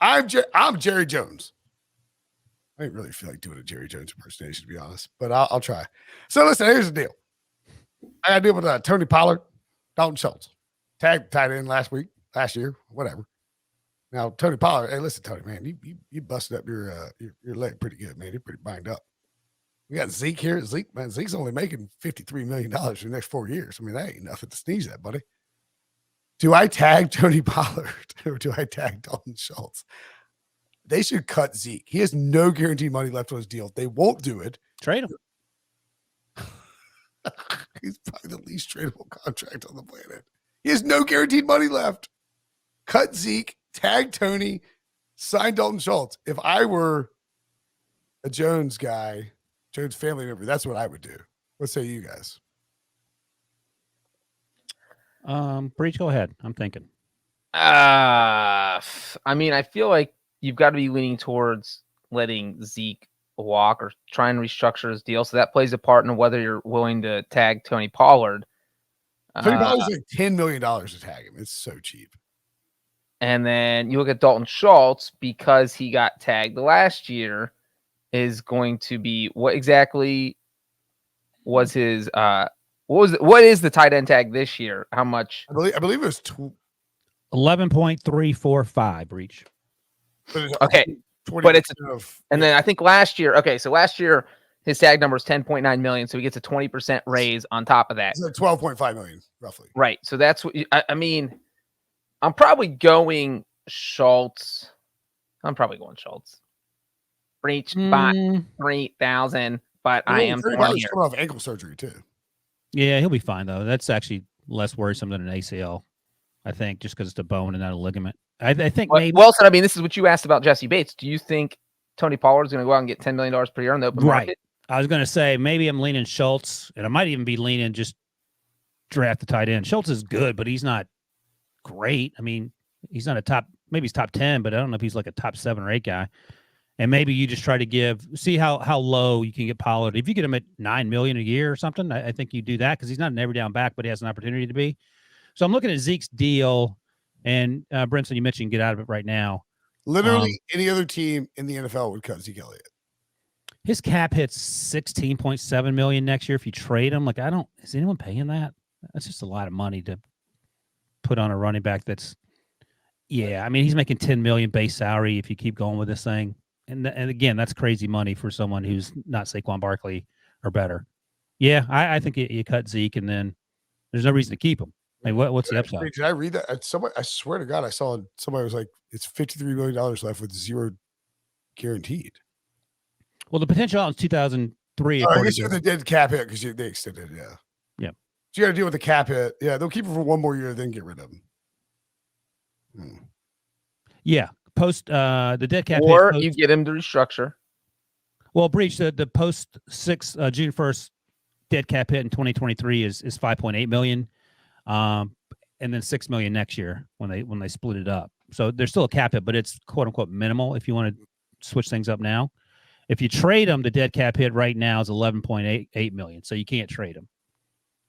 I'm Jerry Jones. I didn't really feel like doing a Jerry Jones impersonation, to be honest, but I'll try. So listen, here's the deal. I got to deal with Tony Pollard, Dalton Schultz. Tagged tight end last year, whatever. Now, Tony Pollard, hey, listen, Tony, man, you busted up your leg pretty good, man. You're pretty banged up. We got Zeke here. Zeke's only making $53 million for the next 4 years. I mean, that ain't nothing to sneeze at, buddy. Do I tag Tony Pollard or do I tag Dalton Schultz? They should cut Zeke. He has no guaranteed money left on his deal. They won't do it. Trade him. He's probably the least tradable contract on the planet. He has no guaranteed money left. Cut Zeke, tag Tony, sign Dalton Schultz. If I were a Jones guy, Jones family member, that's what I would do. What say you guys? Breech, go ahead. I'm thinking. I mean, I feel like you've got to be leaning towards letting Zeke walk or try and restructure his deal. So that plays a part in whether you're willing to tag Tony Pollard. Tony Pollard's like $10 million to tag him. It's so cheap. And then you look at Dalton Schultz, because he got tagged last year, is going to be what exactly was his what is the tight end tag this year? How much? I believe it was 11.345 Breech. Okay. But it's and then I think last year, so last year his tag number is 10.9 million, so he gets a 20% raise on top of that. It's like 12.5 million roughly. Right. So that's what I mean. I'm probably going Schultz. Breech by 3,000, but I am coming off ankle surgery too. Yeah, he'll be fine though. That's actually less worrisome than an ACL, I think, just because it's a bone and not a ligament. I think maybe. Wilson, I mean, this is what you asked about Jesse Bates. Do you think Tony Pollard is going to go out and get $10 million per year on the open market? I was going to say maybe I'm leaning Schultz, and I might even be leaning just draft the tight end. Schultz is good, but he's not great. I mean, he's not maybe he's top 10, but I don't know if he's like a top 7 or 8 guy. And maybe you just try to see how low you can get Pollard. If you get him at $9 million a year or something, I think you do that because he's not an every down back, but he has an opportunity to be. So I'm looking at Zeke's deal, and Brinson, you mentioned get out of it right now. Literally any other team in the NFL would cut Zeke Elliott. His cap hits $16.7 million next year if you trade him. Like, is anyone paying that? That's just a lot of money to put on a running back that's, I mean, he's making $10 million base salary if you keep going with this thing. And again, that's crazy money for someone who's not Saquon Barkley or better. Yeah, I think you cut Zeke, and then there's no reason to keep him. Like, what's the upside? Did I read that? I swear to God, I saw somebody was like, it's $53 million left with 0 guaranteed. Well, the potential out in 2003. I guess they did cap hit because they extended it, yeah. Yeah. So you got to deal with the cap hit. Yeah, they'll keep him for one more year, then get rid of him. Yeah. Post the dead cap or hit, you get him to restructure. Well, Breech, the post June 1st dead cap hit in 2023 is $5.8 million, and then $6 million next year when they split it up. So there's still a cap hit, but it's quote unquote minimal if you want to switch things up now. If you trade him, the dead cap hit right now is $11.8 million, so you can't trade him.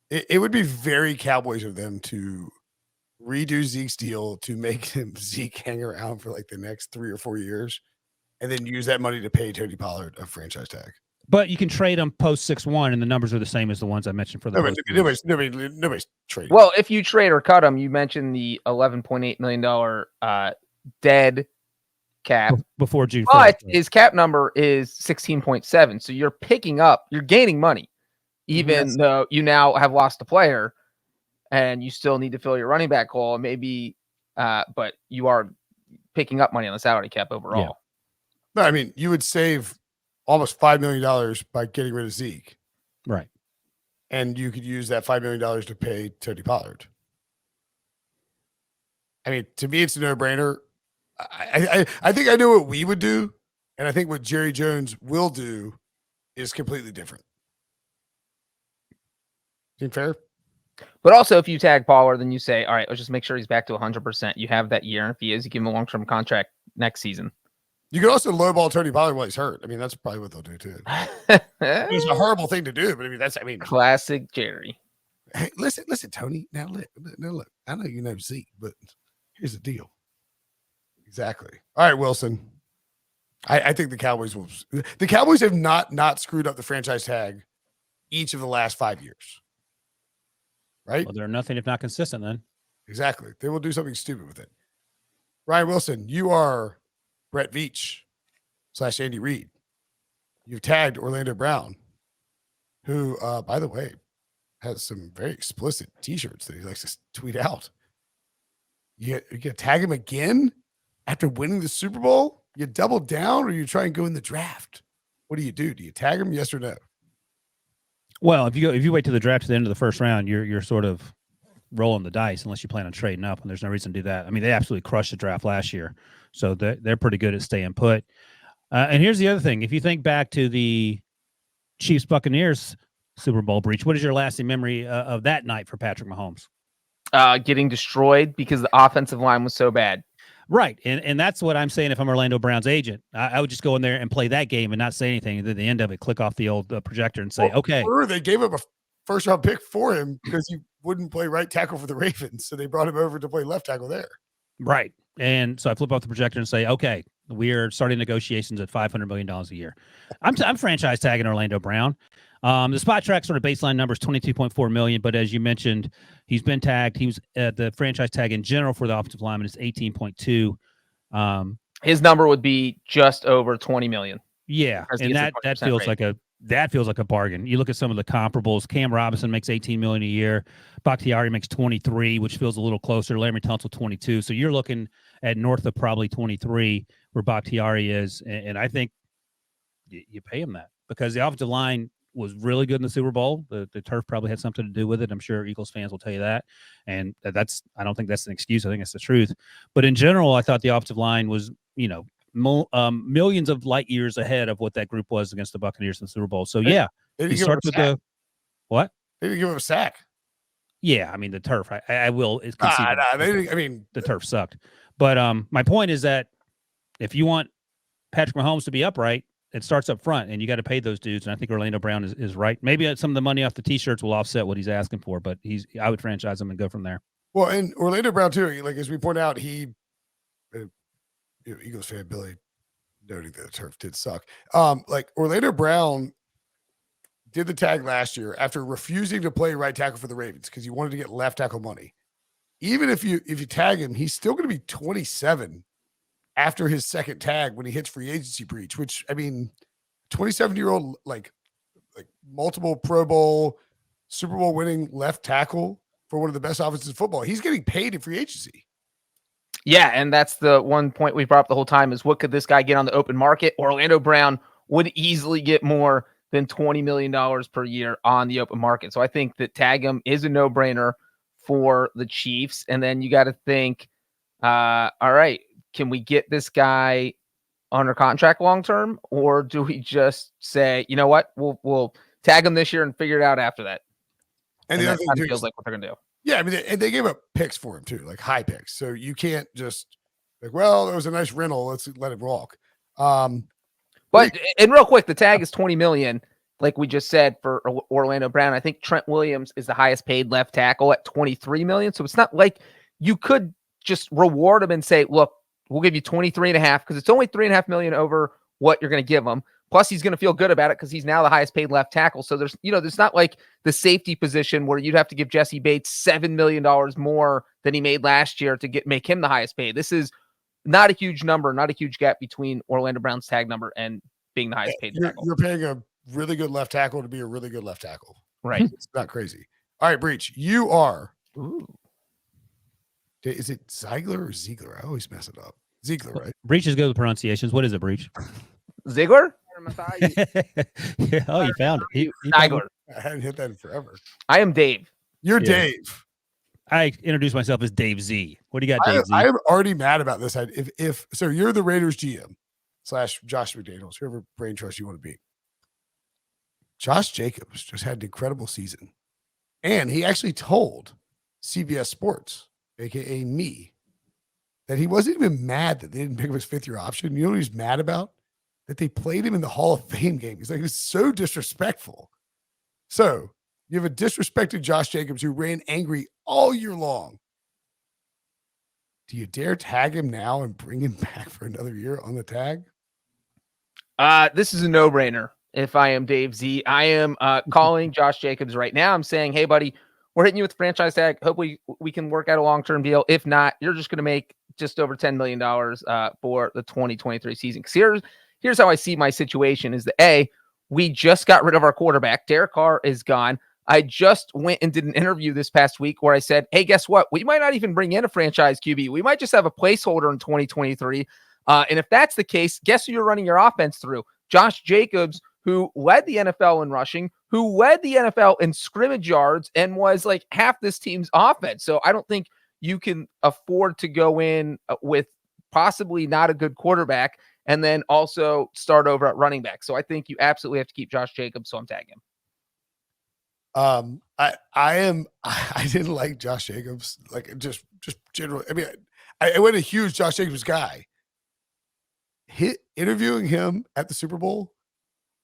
It would be very Cowboys of them to redo Zeke's deal to make him Zeke hang around for like the next 3 or 4 years, and then use that money to pay Tony Pollard a franchise tag. But you can trade him post 6-1, and the numbers are the same as the ones I mentioned for the nobody's trading. Well, if you trade or cut him, you mentioned the $11.8 million dead cap before June 1st. But his cap number is 16.7, so you're gaining money, even though you now have lost a player. And you still need to fill your running back hole, maybe, but you are picking up money on the salary cap overall. Yeah. No, I mean, you would save almost $5 million by getting rid of Zeke. Right. And you could use that $5 million to pay Tony Pollard. I mean, to me, it's a no-brainer. I think I know what we would do, and I think what Jerry Jones will do is completely different. Seem fair? But also, if you tag Pollard, then you say, all right, let's just make sure he's back to 100%. You have that year. And if he is, you give him a long-term contract next season. You can also lowball Tony Pollard while he's hurt. I mean, that's probably what they'll do, too. It's a horrible thing to do, but classic Jerry. Hey, listen, Tony. Now, look. I know you know Zeke, but here's the deal. Exactly. All right, Wilson. I think the Cowboys will. The Cowboys have not screwed up the franchise tag each of the last 5 years. Right? Well, they're nothing if not consistent then. Exactly. They will do something stupid with it. Ryan Wilson, you are Brett Veach / Andy Reid. You've tagged Orlando Brown, who, by the way, has some very explicit T-shirts that he likes to tweet out. You get tag him again after winning the Super Bowl? You double down, or you try and go in the draft? What do? Do you tag him? Yes or no? Well, if you wait till the draft to the end of the first round, you're sort of rolling the dice unless you plan on trading up, and there's no reason to do that. I mean, they absolutely crushed the draft last year, so they're pretty good at staying put. And here's the other thing: if you think back to the Chiefs Buccaneers Super Bowl breach, what is your lasting memory of that night for Patrick Mahomes? Getting destroyed because the offensive line was so bad. Right. And that's what I'm saying. If I'm Orlando Brown's agent, I would just go in there and play that game and not say anything. And at the end of it, click off the old projector and say, okay. Or they gave him a first round pick for him because he wouldn't play right tackle for the Ravens. So they brought him over to play left tackle there. Right. And so I flip off the projector and say, okay, we are starting negotiations at $500 million a year. I'm franchise tagging Orlando Brown. The spot track sort of baseline number is $22.4 million, but as you mentioned, he's been tagged. He was the franchise tag in general for the offensive lineman is 18.2. His number would be just over 20 million. Yeah, and that feels rate. Feels like a bargain. You look at some of the comparables. Cam Robinson makes $18 million a year. Bakhtiari makes 23, which feels a little closer. Larry Tunsil 22. So you're looking at north of probably 23 where Bakhtiari is, and I think you pay him that because the offensive line was really good in the Super Bowl. The turf probably had something to do with it. I'm sure Eagles fans will tell you that. And I don't think that's an excuse. I think it's the truth. But in general, I thought the offensive line was, millions of light years ahead of what that group was against the Buccaneers in the Super Bowl. So yeah, he starts with the what? They didn't give him a sack. Yeah, I mean the turf. I will. The turf sucked. But my point is that if you want Patrick Mahomes to be upright, it starts up front, and you got to pay those dudes. And I think Orlando Brown is right. Maybe some of the money off the T-shirts will offset what he's asking for, but I would franchise him and go from there. Well, and Orlando Brown too. Like as we point out, Eagles fan Billy noting that the turf did suck. Like Orlando Brown did the tag last year after refusing to play right tackle for the Ravens because he wanted to get left tackle money. Even if you tag him, he's still going to be 27 after his second tag when he hits free agency breach, which 27-year-old, like multiple Pro Bowl, Super Bowl winning left tackle for one of the best offenses in football. He's getting paid in free agency. Yeah. And that's the one point we brought up the whole time is what could this guy get on the open market? Orlando Brown would easily get more than $20 million per year on the open market. So I think that tag him is a no-brainer for the Chiefs. And then you got to think, all right, can we get this guy under contract long-term, or do we just say, you know what, we'll tag him this year and figure it out after that? And the other thing feels like what they're going to do. Yeah. I mean, and they gave up picks for him too, like high picks. So you can't just well, it was a nice rental. Let's let it walk. And real quick, the tag is 20 million. Like we just said for Orlando Brown, I think Trent Williams is the highest paid left tackle at 23 million. So it's not like you could just reward him and say, look, we'll give you 23.5 because it's only 3.5 million over what you're going to give him. Plus he's going to feel good about it because he's now the highest paid left tackle. So there's not like the safety position where you'd have to give Jesse Bates $7 million more than he made last year to make him the highest paid. This is not a huge number, not a huge gap between Orlando Brown's tag number and being the highest paid tackle. You're paying a really good left tackle to be a really good left tackle. Right. It's not crazy. All right, Breech, you are. Ooh. Is it Ziegler or Ziegler? I always mess it up. Ziegler, right? Breech is good with pronunciations. What is it, Breech? Ziegler? Yeah, oh, you found it. Ziegler. I hadn't hit that in forever. I am Dave. You're Dave. I introduced myself as Dave Z. What do you got, Dave Z? I am already mad about this. If so, you're the Raiders GM / Josh McDaniels, whoever brain trust you want to be. Josh Jacobs just had an incredible season. And he actually told CBS Sports, aka me, that he wasn't even mad that they didn't pick up his 5th-year option. You know what he's mad about? That they played him in the Hall of Fame game. He's like, it's so disrespectful. So you have a disrespected Josh Jacobs who ran angry all year long. Do you dare tag him now and bring him back for another year on the tag? This is a no-brainer. If I am Dave Z, I am calling Josh Jacobs right now. I'm saying, hey, buddy, we're hitting you with the franchise tag. Hopefully we can work out a long-term deal. If not, you're just going to make just over $10 million for the 2023 season. Because here's how I see my situation is that, we just got rid of our quarterback. Derek Carr is gone. I just went and did an interview this past week where I said, hey, guess what? We might not even bring in a franchise QB. We might just have a placeholder in 2023. And if that's the case, guess who you're running your offense through? Josh Jacobs, who led the NFL in rushing, who led the NFL in scrimmage yards, and was like half this team's offense. So I don't think you can afford to go in with possibly not a good quarterback and then also start over at running back. So I think you absolutely have to keep Josh Jacobs. So I'm tagging him. I didn't like Josh Jacobs, like just generally. I mean, I wasn't a huge Josh Jacobs guy. Interviewing him at the Super Bowl,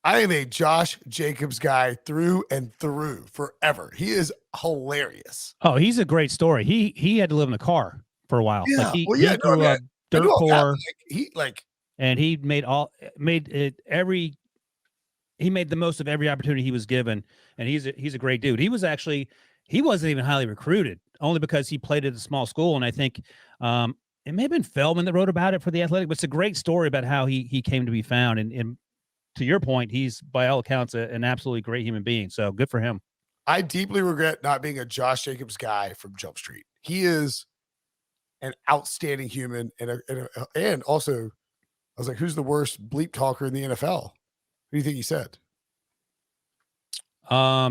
I am a Josh Jacobs guy through and through forever. He is hilarious. Oh, he's a great story. He had to live in a car for a while. Yeah. Like he Well, yeah, grew no, I up dirt poor, and he made the most of every opportunity he was given. And he's a great dude. He wasn't even highly recruited, only because he played at a small school. And I think it may have been Feldman that wrote about it for The Athletic, but it's a great story about how he came to be found. And to your point, he's by all accounts an absolutely great human being. So good for him. I deeply regret not being a Josh Jacobs guy from Jump Street. He is an outstanding human, and also, I was like, who's the worst bleep talker in the NFL? Who do you think he said?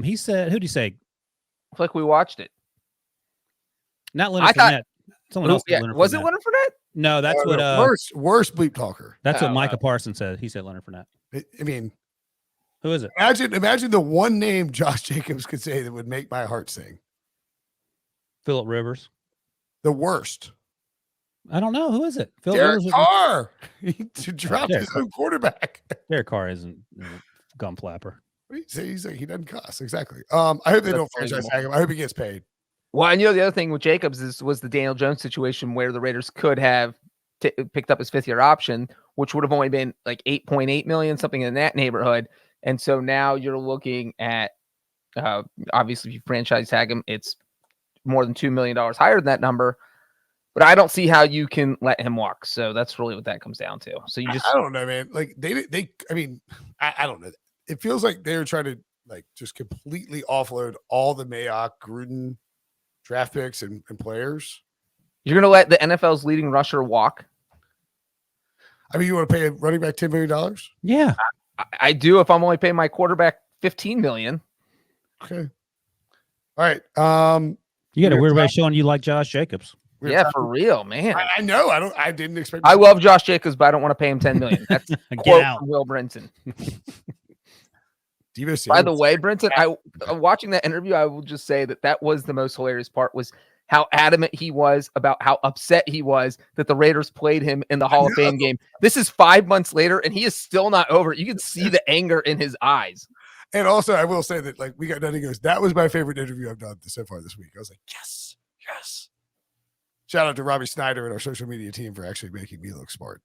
He said, who'd he say? Like we watched it. Not Leonard Fournette. Someone else. Yeah. Was it Leonard Fournette? No, that's what worst bleep talker. That's what Micah Parsons said. He said Leonard Fournette. I mean, who is it? Imagine the one name Josh Jacobs could say that would make my heart sing. Phillip Rivers. The worst. I don't know. Who is it? Derek Carr. He dropped his own quarterback. Derek Carr isn't a gum flapper. He's like, he doesn't cuss. Exactly. I hope they don't franchise tag him. I hope he gets paid. Well, and the other thing with Jacobs was the Daniel Jones situation where the Raiders could have picked up his fifth-year option, which would have only been like $8.8 million, something in that neighborhood. And so now you're looking at, obviously, if you franchise tag him, it's more than $2 million higher than that number. But I don't see how you can let him walk. So that's really what that comes down to. So you I don't know, man. Like I don't know. It feels like they're trying to like just completely offload all the Mayock, Gruden draft picks and players. You're going to let the NFL's leading rusher walk? I mean, you want to pay a running back $10 million? Yeah. I do if I'm only paying my quarterback $15 million. Okay. All right. You got a weird way of showing you like Josh Jacobs. Yeah, for real, man. I know. I didn't expect. I love Josh Jacobs, but I don't want to pay him $10 million. That's a quote from Will Brinson. By the way, Brinson, watching that interview, I will just say that was the most hilarious part was how adamant he was about how upset he was that the Raiders played him in the Hall of Fame game. This is 5 months later, and he is still not over it. You can see the anger in his eyes. And also, I will say that, like, we got nothing goes. That was my favorite interview I've done so far this week. I was like, yes. Shout out to Robbie Snyder and our social media team for actually making me look smart.